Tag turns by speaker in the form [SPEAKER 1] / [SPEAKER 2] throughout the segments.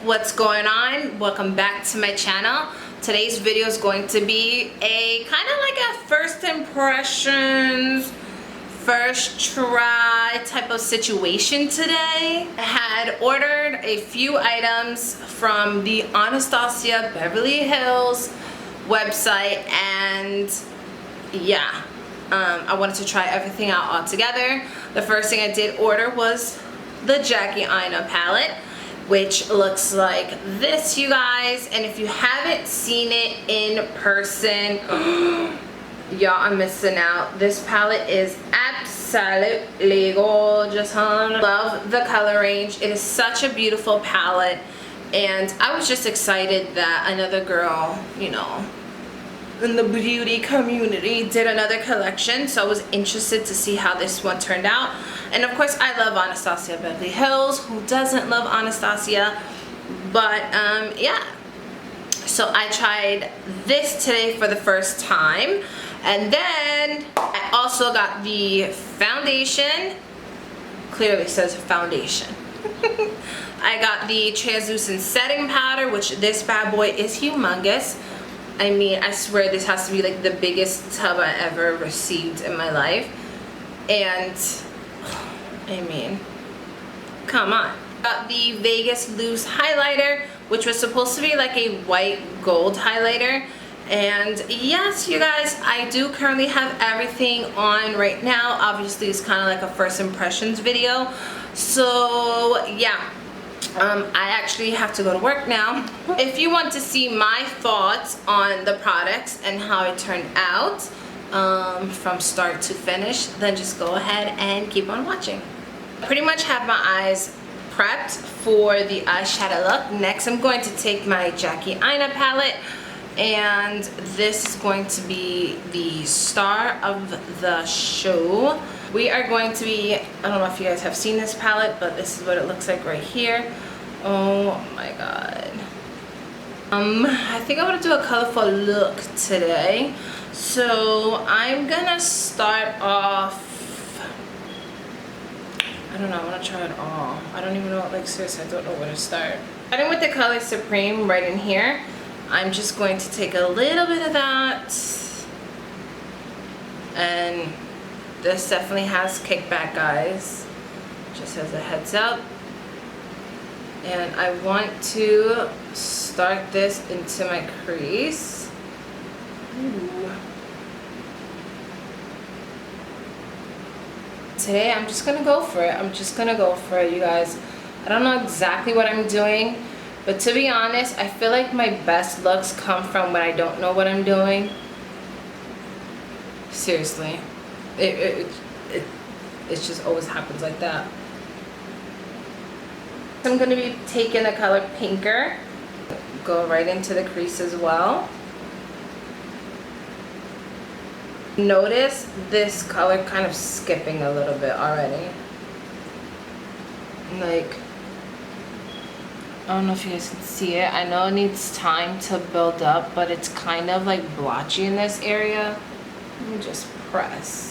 [SPEAKER 1] What's going on? Welcome back to my channel. Today's video is going to be a kind of like a first impressions, first try type of situation today. I had ordered a few items from the Anastasia Beverly Hills website, and yeah, I wanted to try everything out all together. The first thing I did order was the Jackie Aina palette, which looks like this, you guys. And if you haven't seen it in person, y'all are missing out. This palette is absolutely gorgeous, hon. Love the color range. It is such a beautiful palette, and I was just excited that another girl, you know, in the beauty community did another collection, so I was interested to see how this one turned out. And of course, I love Anastasia Beverly Hills. Who doesn't love Anastasia? But yeah, so I tried this today for the first time, and then I also got the foundation. Clearly says foundation. I got the translucent setting powder, which this bad boy is humongous. I mean, I swear this has to be like the biggest tub I ever received in my life. And I mean, come on. Got the Vegas loose highlighter, which was supposed to be like a white gold highlighter. And yes, you guys, I do currently have everything on right now. Obviously, it's kind of like a first impressions video. So yeah, I actually have to go to work now. If you want to see my thoughts on the products and how it turned out from start to finish, then just go ahead and keep on watching. I pretty much have my eyes prepped for the eyeshadow look. Next, I'm going to take my Jackie Aina palette, and this is going to be the star of the show. We are going to be, I don't know if you guys have seen this palette, but this is what it looks like right here. Oh my god. I think I want to do a colorful look today. So I'm gonna start off, I don't know, I want to try it all. I don't even know, like seriously, I don't know where to start. Starting with the color Supreme right in here, I'm just going to take a little bit of that, and this definitely has kickback, guys, just as a heads up. And I want to start this into my crease. Ooh. Today I'm just gonna go for it. I'm just gonna go for it, you guys. I don't know exactly what I'm doing, but to be honest, I feel like my best looks come from when I don't know what I'm doing. Seriously. It just always happens like that. I'm going to be taking the color Pinker, go right into the crease as well. Notice this color kind of skipping a little bit already. Like, I don't know if you guys can see it. I know it needs time to build up, but it's kind of like blotchy in this area. Let me just press.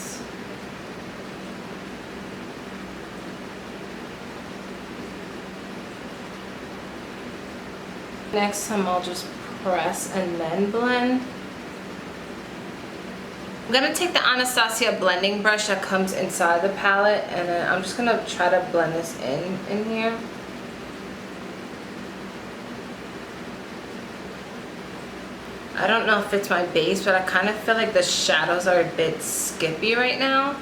[SPEAKER 1] Next time I'll just press and then blend. I'm gonna take the Anastasia blending brush that comes inside the palette, and then I'm just gonna try to blend this in here. I don't know if it's my base, but I kind of feel like the shadows are a bit skippy right now.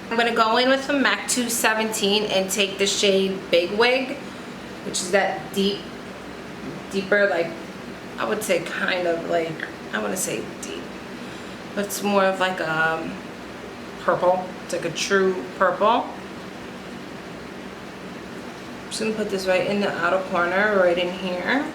[SPEAKER 1] I'm going to go in with the MAC 217 and take the shade Big Wig, which is that deeper, like, I would say kind of like, I want to say deep, but it's more of like a purple. It's like a true purple. I'm just going to put this right in the outer corner, right in here.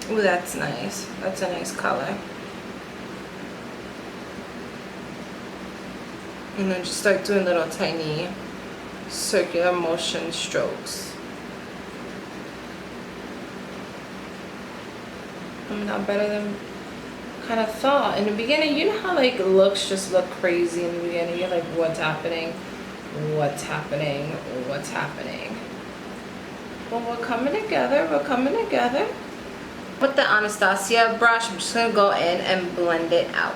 [SPEAKER 1] Ooh, that's nice. That's a nice color. And then just start doing little tiny circular motion strokes. I'm not better than kind of thought. In the beginning, you know how like looks just look crazy in the beginning. You're like, what's happening? What's happening? What's happening? Well, we're coming together. We're coming together. With the Anastasia brush, I'm just gonna go in and blend it out.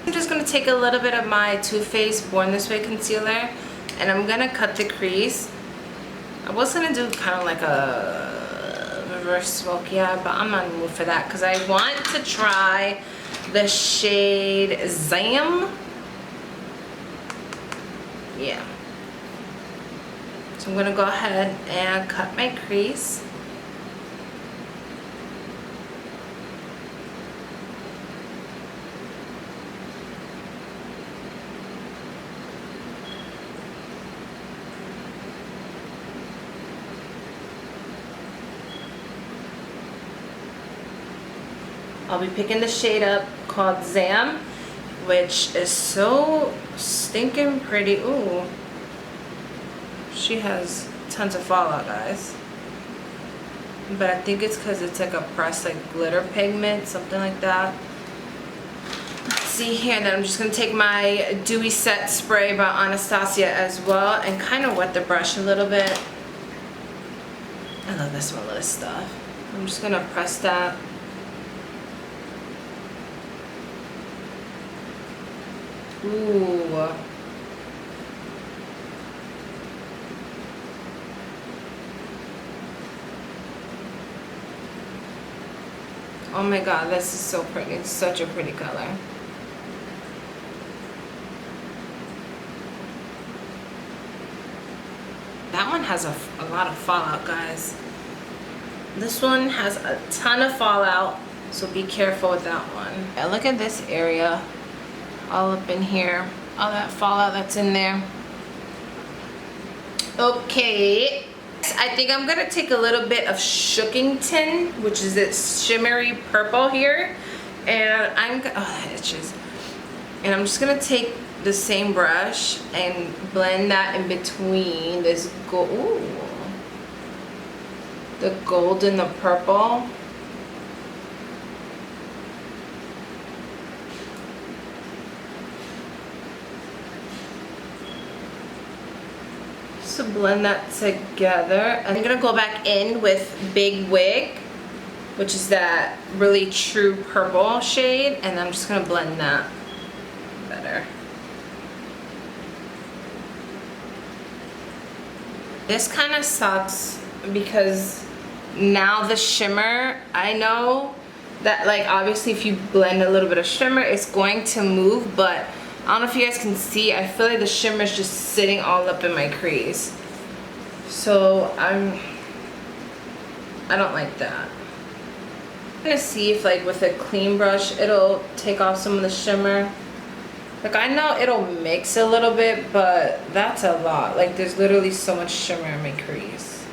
[SPEAKER 1] I'm just going to take a little bit of my Too Faced Born This Way concealer and I'm going to cut the crease. I was going to do kind of like a reverse smoky eye, but I'm not in the mood for that because I want to try the shade Zam. Yeah. So I'm going to go ahead and cut my crease. I'll be picking the shade up called Zam, which is so stinking pretty. Ooh. She has tons of fallout, guys. But I think it's because it's like a pressed like glitter pigment, something like that. Let's see here. And then I'm just going to take my Dewy Set Spray by Anastasia as well and kind of wet the brush a little bit. I love the smell of this stuff. I'm just going to press that. Ooh. Oh my god, this is so pretty. It's such a pretty color. That one has a lot of fallout, guys. This one has a ton of fallout, so be careful with that one. And look at this area. All up in here, all that fallout that's in there. Okay, I think I'm gonna take a little bit of Shookington, which is this shimmery purple here, and oh, that itches. And I'm just gonna take the same brush and blend that in between this gold, the gold and the purple. To blend that together. I'm gonna go back in with Big Wig, which is that really true purple shade, and I'm just gonna blend that better. This kind of sucks because now the shimmer, I know that like obviously if you blend a little bit of shimmer it's going to move, but I don't know if you guys can see, I feel like the shimmer is just sitting all up in my crease. So I don't like that. I'm gonna see if like with a clean brush it'll take off some of the shimmer. Like I know it'll mix a little bit, but that's a lot. Like there's literally so much shimmer in my crease.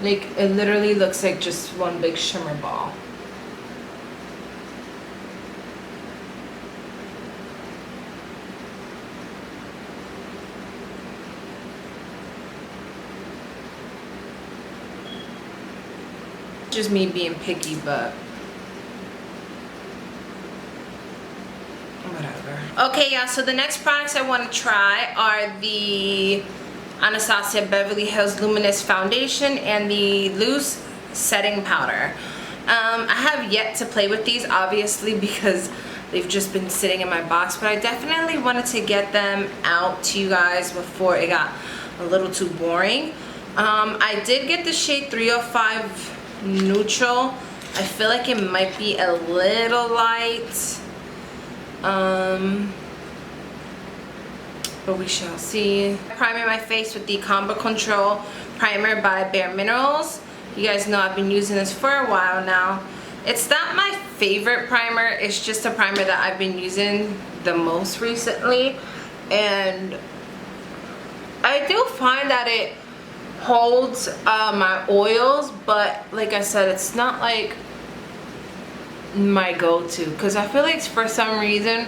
[SPEAKER 1] Like it literally looks like just one big shimmer ball. Just me being picky, but whatever. Okay, yeah, so the next products I want to try are the Anastasia Beverly Hills Luminous Foundation and the Loose Setting Powder. I have yet to play with these, obviously, because they've just been sitting in my box, but I definitely wanted to get them out to you guys before it got a little too boring. I did get the shade 305 Neutral. I feel like it might be a little light, but we shall see. Primer my face with the Combo Control Primer by Bare Minerals. You guys know I've been using this for a while now, It's not my favorite primer, it's just a primer that I've been using the most recently, and I do find that it holds my oils, but like I said, it's not like my go-to, because I feel like for some reason,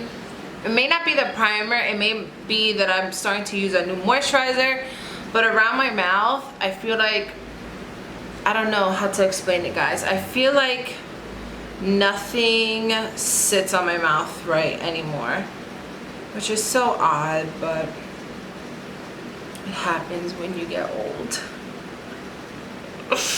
[SPEAKER 1] it may not be the primer, it may be that I'm starting to use a new moisturizer, but around my mouth, I feel like, I don't know how to explain it, guys. I feel like nothing sits on my mouth right anymore, which is so odd, but it happens when you get old.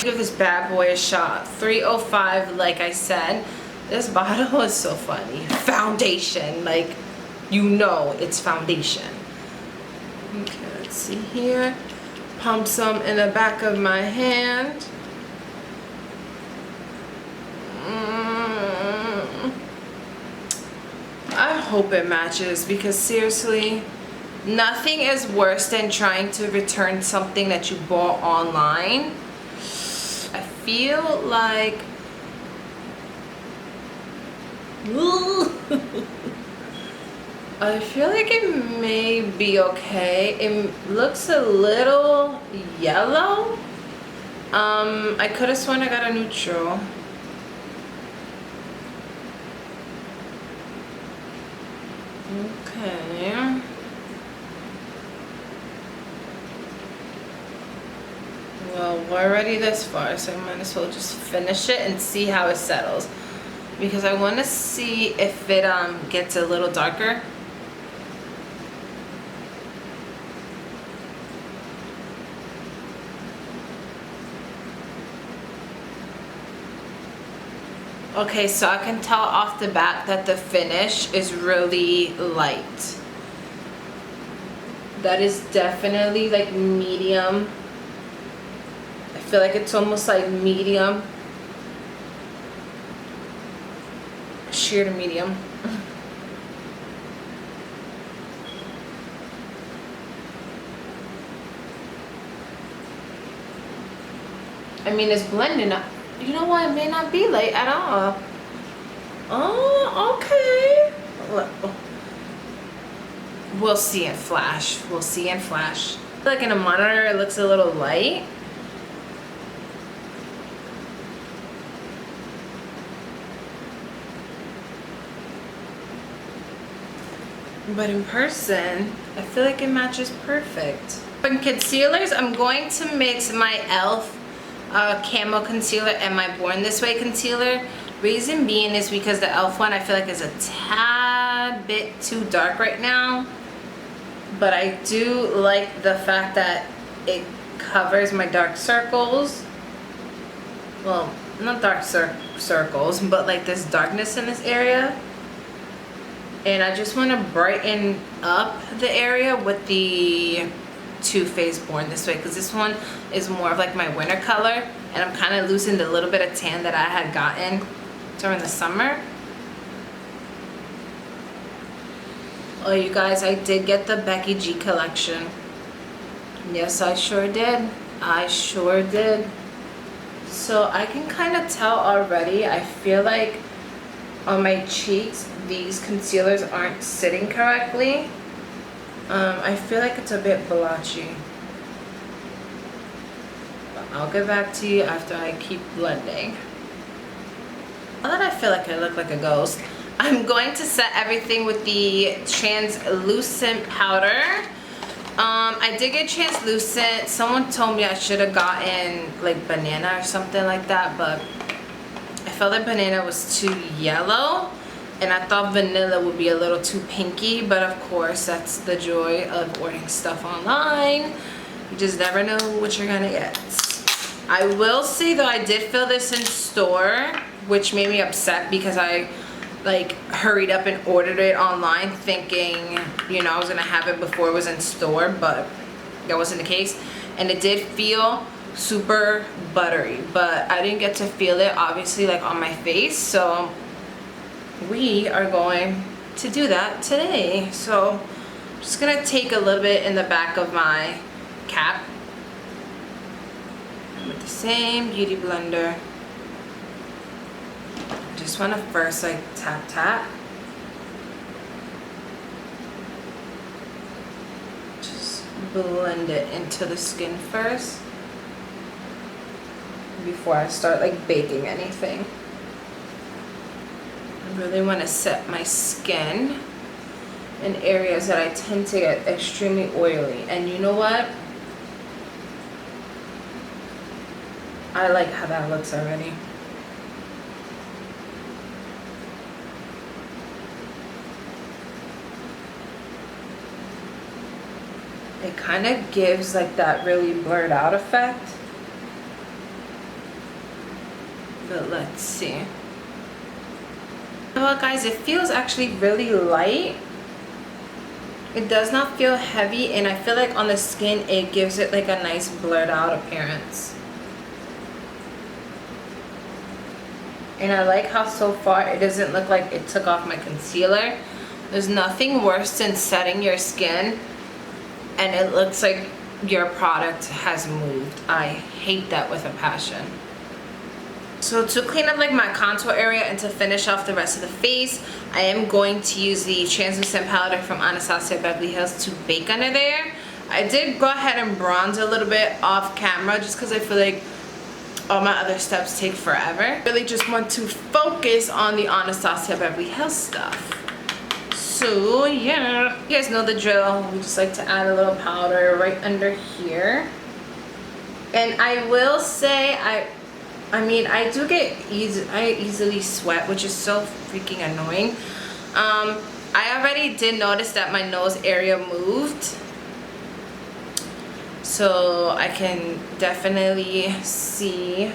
[SPEAKER 1] Give this bad boy a shot. 305, like I said. This bottle is so funny. Foundation, like, you know it's foundation. Okay, let's see here. Pump some in the back of my hand. I hope it matches, because seriously, nothing is worse than trying to return something that you bought online. I feel like I feel like it may be okay. It looks a little yellow. I could have sworn I got a neutral. Okay. Well, we're already this far, so I might as well just finish it and see how it settles, because I want to see if it gets a little darker. Okay, so I can tell off the bat that the finish is really light. That is definitely like medium. I feel like it's almost like medium. Sheer to medium. I mean, it's blending up. You know what? It may not be light at all. Oh, okay. We'll see in flash. We'll see in flash. Like in a monitor, it looks a little light. But in person, I feel like it matches perfect. In concealers, I'm going to mix my e.l.f. Camo concealer and my Born This Way concealer. Reason being is because the e.l.f. one I feel like is a tad bit too dark right now. But I do like the fact that it covers my dark circles. Well, not dark circles, but like this darkness in this area. And I just want to brighten up the area with the Too Faced Born This Way, because this one is more of like my winter color, and I'm kind of losing the little bit of tan that I had gotten during the summer. Oh, you guys, I did get the Becky G collection. Yes, I sure did. I sure did. So I can kind of tell already, I feel like on my cheeks, these concealers aren't sitting correctly. I feel like it's a bit blotchy. But I'll get back to you after I keep blending. Now that I feel like I look like a ghost, I'm going to set everything with the translucent powder. I did get translucent. Someone told me I should have gotten like banana or something like that, but I felt like banana was too yellow, and I thought vanilla would be a little too pinky, but of course that's the joy of ordering stuff online. You just never know what you're gonna get. I will say though, I did feel this in store, which made me upset because I like hurried up and ordered it online thinking, you know, I was gonna have it before it was in store, but that wasn't the case. And it did feel super buttery, but I didn't get to feel it obviously like on my face, so we are going to do that today. So I'm just gonna take a little bit in the back of my cap with the same beauty blender. just want to first like tap tap. Just blend it into the skin first before I start like baking anything. I really want to set my skin in areas that I tend to get extremely oily. And you know what? I like how that looks already. It kind of gives like that really blurred out effect. But let's see. You know what, guys? It feels actually really light. It does not feel heavy, and I feel like on the skin it gives it like a nice blurred out appearance. And I like how so far it doesn't look like it took off my concealer. There's nothing worse than setting your skin and it looks like your product has moved. I hate that with a passion. So to clean up like my contour area and to finish off the rest of the face, I am going to use the translucent powder from Anastasia Beverly Hills to bake under there. I did go ahead and bronze a little bit off camera just because I feel like all my other steps take forever. Really just want to focus on the Anastasia Beverly Hills stuff. So yeah, you guys know the drill. We just like to add a little powder right under here. And I will say, I mean, I do get I easily sweat, which is so freaking annoying. I already did notice that my nose area moved. So I can definitely see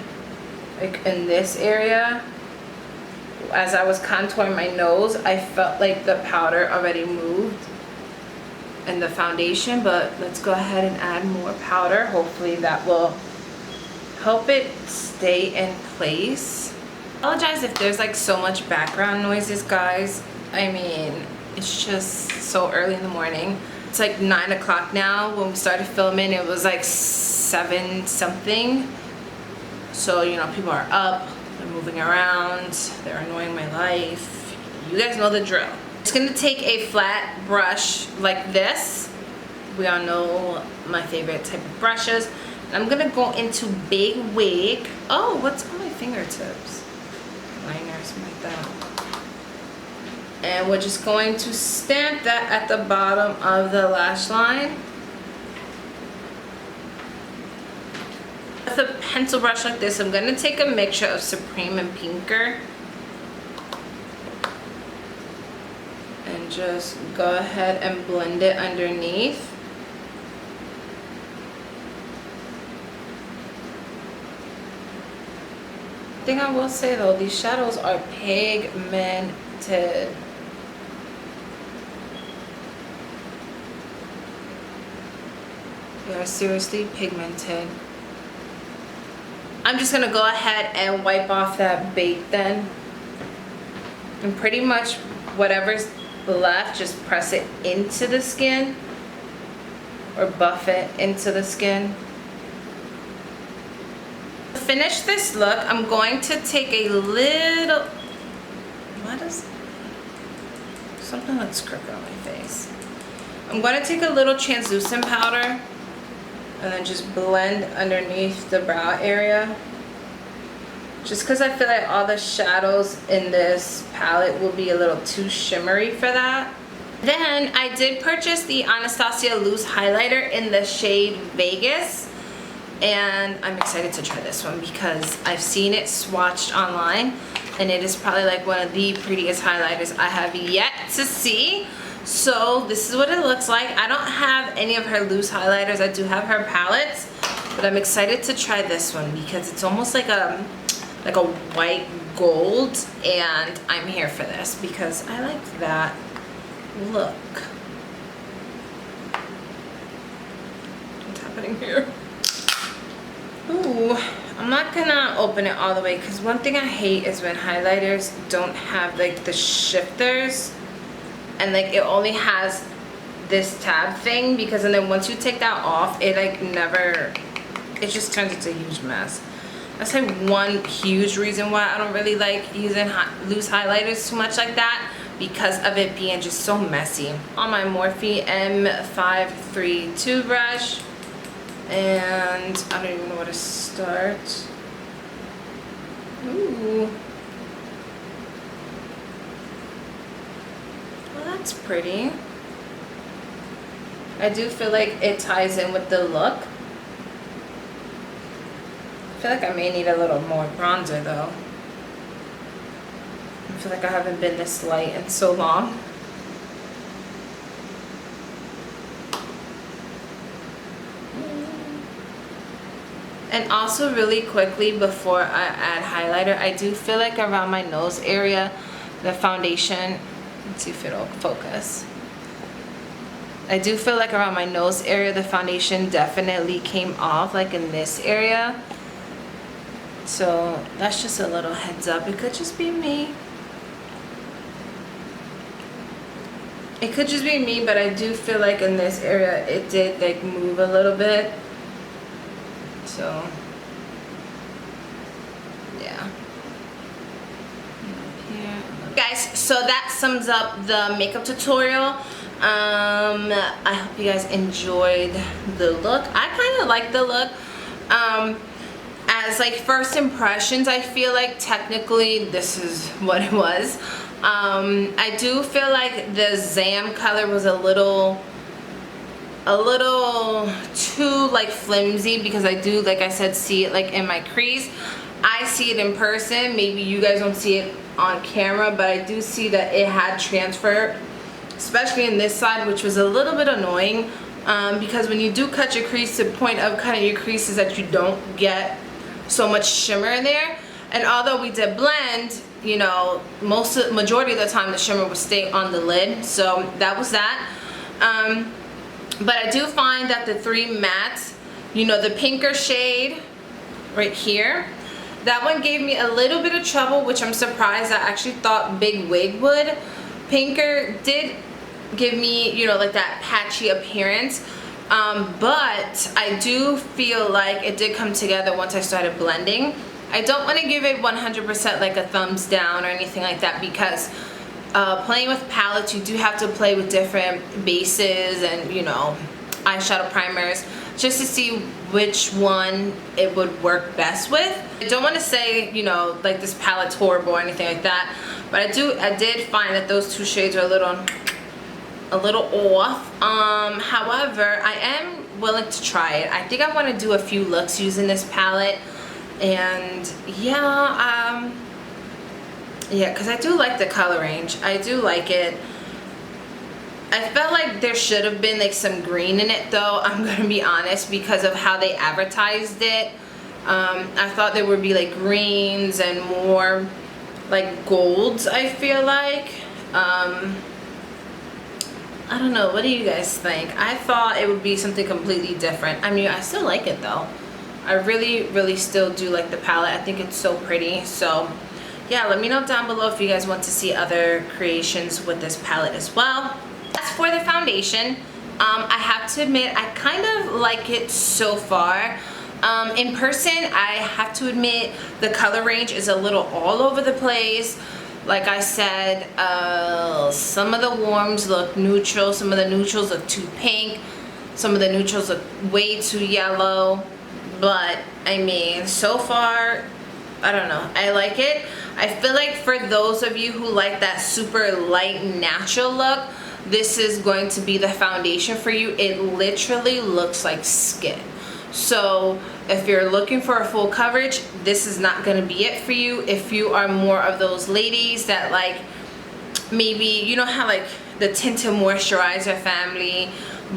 [SPEAKER 1] like in this area, as I was contouring my nose, I felt like the powder already moved in the foundation. But let's go ahead and add more powder. Hopefully that will help it stay in place. I apologize if there's like so much background noises, guys. I mean, it's just so early in the morning. It's like 9 o'clock now. When we started filming, it was like 7 something. So, you know, people are up, they're moving around, they're annoying my life. You guys know the drill. Just gonna take a flat brush like this. We all know my favorite type of brushes. I'm gonna go into Big Wig. Oh, what's on my fingertips? Liner, something like that. And we're just going to stamp that at the bottom of the lash line. With a pencil brush like this, I'm gonna take a mixture of Supreme and Pinker. And just go ahead and blend it underneath. Thing I will say though, these shadows are pigmented. They are seriously pigmented. I'm just gonna go ahead and wipe off that bake then. And pretty much whatever's left, just press it into the skin or buff it into the skin. To finish this look, I'm going to take a little, what is something that's crooked on my face. I'm going to take a little translucent powder and then just blend underneath the brow area. Just because I feel like all the shadows in this palette will be a little too shimmery for that. Then I did purchase the Anastasia loose highlighter in the shade Vegas. And I'm excited to try this one because I've seen it swatched online. And it is probably like one of the prettiest highlighters I have yet to see. So this is what it looks like. I don't have any of her loose highlighters. I do have her palettes, but I'm excited to try this one because it's almost like a white gold, and I'm here for this because I like that look. What's happening here? Ooh, I'm not gonna open it all the way because one thing I hate is when highlighters don't have like the shifters. And like it only has this tab thing, and then once you take that off, it like never, it just turns into a huge mess. That's like one huge reason why I don't really like using loose highlighters too much like that, because of it being just so messy. On my Morphe M532 brush, and I don't even know where to start. Ooh. Well, that's pretty. I do feel like it ties in with the look. I feel like I may need a little more bronzer though. I feel like I haven't been this light in so long. And also really quickly before I add highlighter, I do feel like around my nose area, the foundation, let's see if it'll focus. I do feel like around my nose area, the foundation definitely came off, like in this area. So that's just a little heads up. It could just be me. It could just be me, but I do feel like in this area, it did like move a little bit. So, yeah. Guys, so that sums up the makeup tutorial. I hope you guys enjoyed the look. I kind of like the look. As like first impressions, I feel like technically this is what it was. I do feel like the Zam color was a little too like flimsy, because I do, like I said, see it like in my crease. I see it in person. Maybe you guys don't see it on camera, but I do see that it had transfer, especially in this side, which was a little bit annoying, because when you do cut your crease, the point of cutting your crease is that you don't get so much shimmer in there. And although we did blend, you know, majority of the time the shimmer would stay on the lid, so that was that. But I do find that the 3 mattes, you know, the pinker shade right here, that one gave me a little bit of trouble, which I'm surprised. I actually thought Big Wig would. Pinker did give me, you know, like that patchy appearance, but I do feel like it did come together once I started blending. I don't want to give it 100% like a thumbs down or anything like that, because playing with palettes, you do have to play with different bases and, you know, eyeshadow primers, just to see which one it would work best with. I don't want to say, you know, like this palette's horrible or anything like that, but I did find that those 2 shades are a little off. However, I am willing to try it. I think I want to do a few looks using this palette, and yeah, because I do like the color range. I do like it. I felt like there should have been like some green in it though, I'm gonna be honest, because of how they advertised it. I thought there would be like greens and more like golds, I feel like. I don't know, what do you guys think? I thought it would be something completely different. I mean, I still like it though. I really still do like the palette. I think it's so pretty. So yeah, let me know down below if you guys want to see other creations with this palette as well. As for the foundation, I have to admit I kind of like it so far. In person, I have to admit the color range is a little all over the place. Like I said, some of the warms look neutral, some of the neutrals look too pink, some of the neutrals look way too yellow. But I mean, so far, I don't know, I like it. I feel like for those of you who like that super light natural look, this is going to be the foundation for you. It literally looks like skin. So if you're looking for a full coverage, this is not going to be it for you. If you are more of those ladies that like, maybe, you know how like the tinted moisturizer family,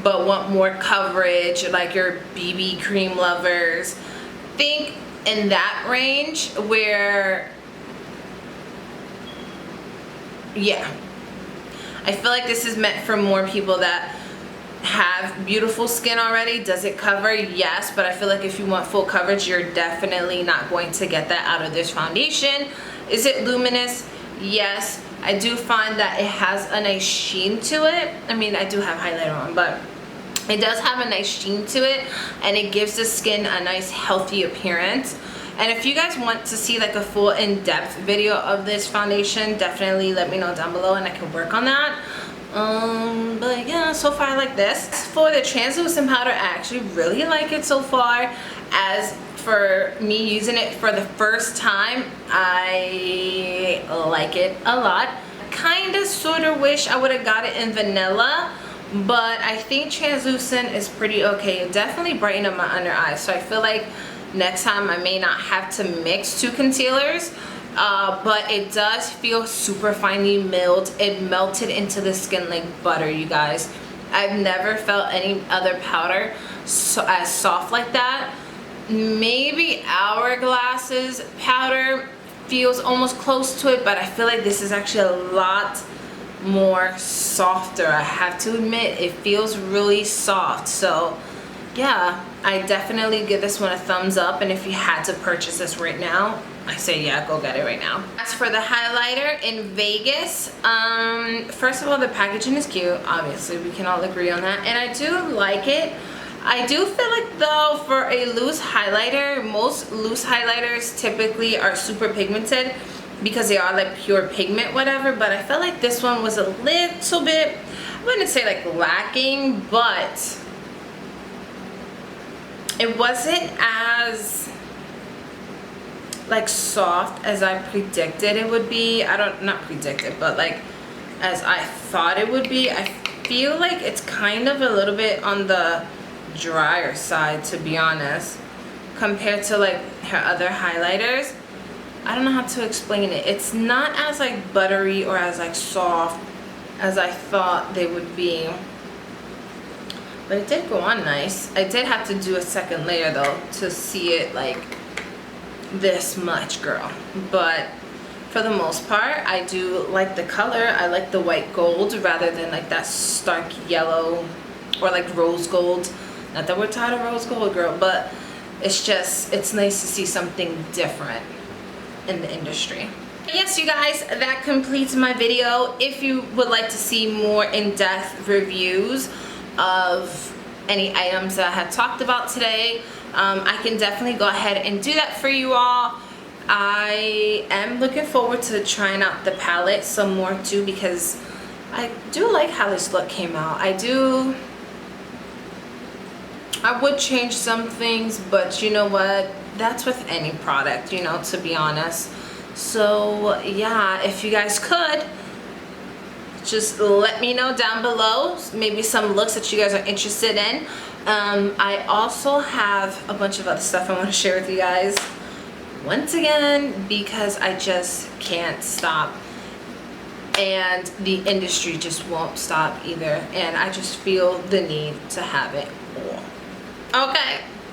[SPEAKER 1] but want more coverage, like your BB cream lovers, think in that range where, yeah, I feel like this is meant for more people that have beautiful skin already. Does it cover? Yes, but I feel like if you want full coverage, you're definitely not going to get that out of this foundation. Is it luminous? Yes. I do find that it has a nice sheen to it. I mean, I do have highlighter on, but it does have a nice sheen to it, and it gives the skin a nice healthy appearance. And if you guys want to see like a full in-depth video of this foundation, definitely let me know down below and I can work on that. But yeah, so far I like this. For the translucent powder, I actually really like it so far. As for me using it for the first time, I like it a lot. Kind of sort of wish I would have got it in vanilla, but I think translucent is pretty okay. It definitely brightened up my under eyes, so I feel like next time I may not have to mix two concealers. But it does feel super finely milled. It melted into the skin like butter, you guys. I've never felt any other powder as soft like that. Maybe Hourglass's powder feels almost close to it, but I feel like this is actually a lot more softer. I have to admit, it feels really soft. So yeah, I definitely give this one a thumbs up, and if you had to purchase this right now, I say yeah, go get it right now. As for the highlighter in Vegas, first of all, the packaging is cute. Obviously, we can all agree on that, and I do like it. I do feel like though, for a loose highlighter, most loose highlighters typically are super pigmented because they are like pure pigment whatever, but I felt like this one was a little bit, I wouldn't say like lacking, but it wasn't as like soft as I predicted it would be. Not predicted, but like as I thought it would be. I feel like it's kind of a little bit on the drier side, to be honest, compared to like her other highlighters. I don't know how to explain it. It's not as like buttery or as like soft as I thought they would be, but it did go on nice. I did have to do a second layer though to see it like this much, girl. But for the most part, I do like the color. I like the white gold rather than like that stark yellow or like rose gold. Not that we're tired of rose gold, girl, but it's just, it's nice to see something different in the industry. Yes, you guys, that completes my video. If you would like to see more in-depth reviews of any items that I had talked about today, I can definitely go ahead and do that for you all. I am looking forward to trying out the palette some more too, because I do like how this look came out. I would change some things, but you know what, that's with any product, you know, to be honest. So yeah, if you guys could just let me know down below maybe some looks that you guys are interested in. I also have a bunch of other stuff I want to share with you guys once again, because I just can't stop, and the industry just won't stop either, and I just feel the need to have it all. Okay,